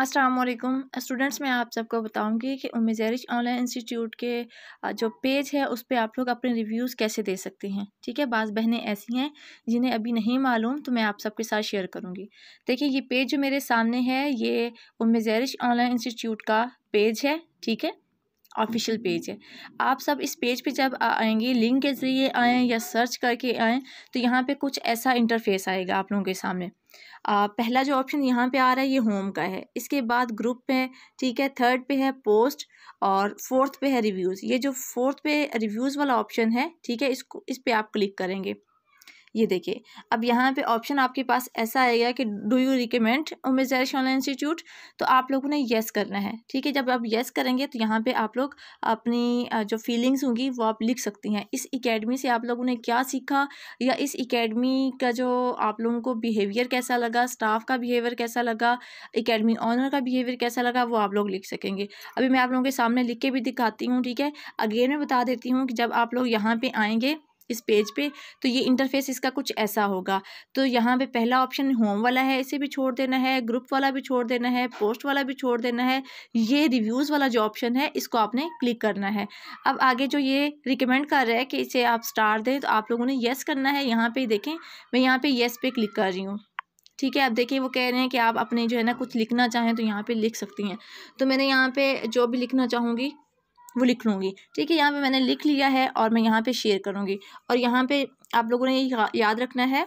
अस्सलाम वालेकुम स्टूडेंट्स, मैं आप सबको बताऊंगी कि उम्मीद ज़ेरिश ऑनलाइन इंस्टीट्यूट के जो पेज है उस पे आप लोग अपने रिव्यूज़ कैसे दे सकते हैं। ठीक है, बाज़ बहनें ऐसी हैं जिन्हें अभी नहीं मालूम, तो मैं आप सबके साथ शेयर करूंगी। देखिए, ये पेज जो मेरे सामने है ये उम्मीद ज़ेरिश ऑनलाइन इंस्टीट्यूट का पेज है। ठीक है, ऑफिशियल पेज है। आप सब इस पेज पे जब आएंगे, लिंक के ज़रिए आएँ या सर्च करके आएँ, तो यहाँ पे कुछ ऐसा इंटरफेस आएगा आप लोगों के सामने। पहला जो ऑप्शन यहाँ पे आ रहा है ये होम का है, इसके बाद ग्रुप पे है। ठीक है, थर्ड पे है पोस्ट और फोर्थ पे है रिव्यूज़। ये जो फोर्थ पे रिव्यूज़ वाला ऑप्शन है, ठीक है, इस पे आप क्लिक करेंगे। ये देखिए, अब यहाँ पे ऑप्शन आपके पास ऐसा आएगा कि डू यू रिकमेंड उम्मीद ज़ेरिश ऑनलाइन इंस्टीट्यूट, तो आप लोगों ने येस करना है। ठीक है, जब आप येस करेंगे तो यहाँ पे आप लोग अपनी जो फीलिंग्स होंगी वो आप लिख सकती हैं। इस एकेडमी से आप लोगों ने क्या सीखा, या इस एकेडमी का जो आप लोगों को बिहेवियर कैसा लगा, स्टाफ का बिहेवियर कैसा लगा, एकेडमी ऑनर का बिहेवियर कैसा लगा, वो आप लोग लिख सकेंगे। अभी मैं आप लोगों के सामने लिख के भी दिखाती हूँ। ठीक है, अगेन मैं बता देती हूँ कि जब आप लोग यहाँ पे आएंगे इस पेज पे, तो ये इंटरफेस इसका कुछ ऐसा होगा। तो यहाँ पे पहला ऑप्शन होम वाला है, इसे भी छोड़ देना है, ग्रुप वाला भी छोड़ देना है, पोस्ट वाला भी छोड़ देना है। ये रिव्यूज़ वाला जो ऑप्शन है इसको आपने क्लिक करना है। अब आगे जो ये रिकमेंड कर रहा है कि इसे आप स्टार दें, तो आप लोगों ने येस करना है। यहाँ पे देखें, मैं यहाँ पे येस पे क्लिक कर रही हूँ। ठीक है, अब देखिए वो कह रहे हैं कि आप अपने जो है ना कुछ लिखना चाहें तो यहाँ पे लिख सकती हैं। तो मैंने यहाँ पे जो भी लिखना चाहूँगी वो लिख लूँगी। ठीक है, यहाँ पे मैंने लिख लिया है और मैं यहाँ पे शेयर करूँगी। और यहाँ पे आप लोगों ने ये याद रखना है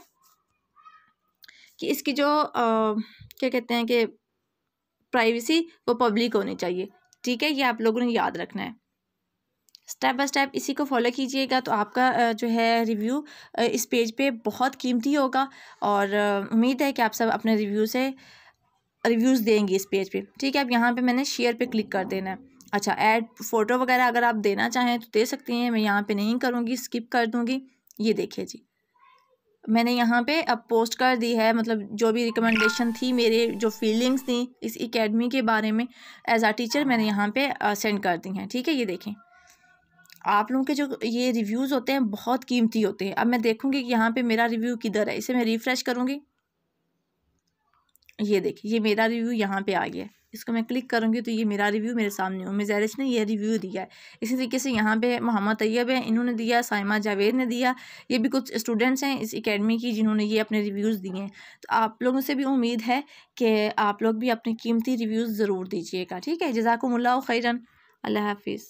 कि इसकी जो क्या कहते हैं कि प्राइवेसी, वो पब्लिक होनी चाहिए। ठीक है, ये आप लोगों ने याद रखना है। स्टेप बाय स्टेप इसी को फॉलो कीजिएगा तो आपका जो है रिव्यू इस पेज पे बहुत कीमती होगा। और उम्मीद है कि आप सब अपने रिव्यूज़ देंगे इस पेज पे। ठीक है, अब यहाँ पे मैंने शेयर पे क्लिक कर देना है। अच्छा, ऐड फ़ोटो वगैरह अगर आप देना चाहें तो दे सकती हैं, मैं यहाँ पे नहीं करूँगी, स्किप कर दूँगी। ये देखिए जी, मैंने यहाँ पे अब पोस्ट कर दी है, मतलब जो भी रिकमेंडेशन थी, मेरे जो फीलिंग्स थी इस एकेडमी के बारे में एज आ टीचर, मैंने यहाँ पे सेंड कर दी हैं। ठीक है, ये देखें, आप लोगों के जो ये रिव्यूज़ होते हैं बहुत कीमती होते हैं। अब मैं देखूँगी कि यहाँ पे मेरा रिव्यू किधर है, इसे मैं रिफ़्रेश करूँगी। ये देखिए, ये मेरा रिव्यू यहाँ पे आ गया है। इसको मैं क्लिक करूँगी तो ये मेरा रिव्यू मेरे सामने उम्मीद ज़ेरिश ने ये रिव्यू दिया है। इसी तरीके से यहाँ पे मोहम्मद तैयब है, इन्होंने दिया, साइमा जावेद ने दिया। ये भी कुछ स्टूडेंट्स हैं इस एकेडमी की जिन्होंने ये अपने रिव्यूज़ दिए हैं। तो आप लोगों से भी उम्मीद है कि आप लोग भी अपने कीमती रिव्यूज़ ज़रूर दीजिएगा। ठीक है, जज़ाकुमुल्लाह खैरन। अल्लाह हाफिज़।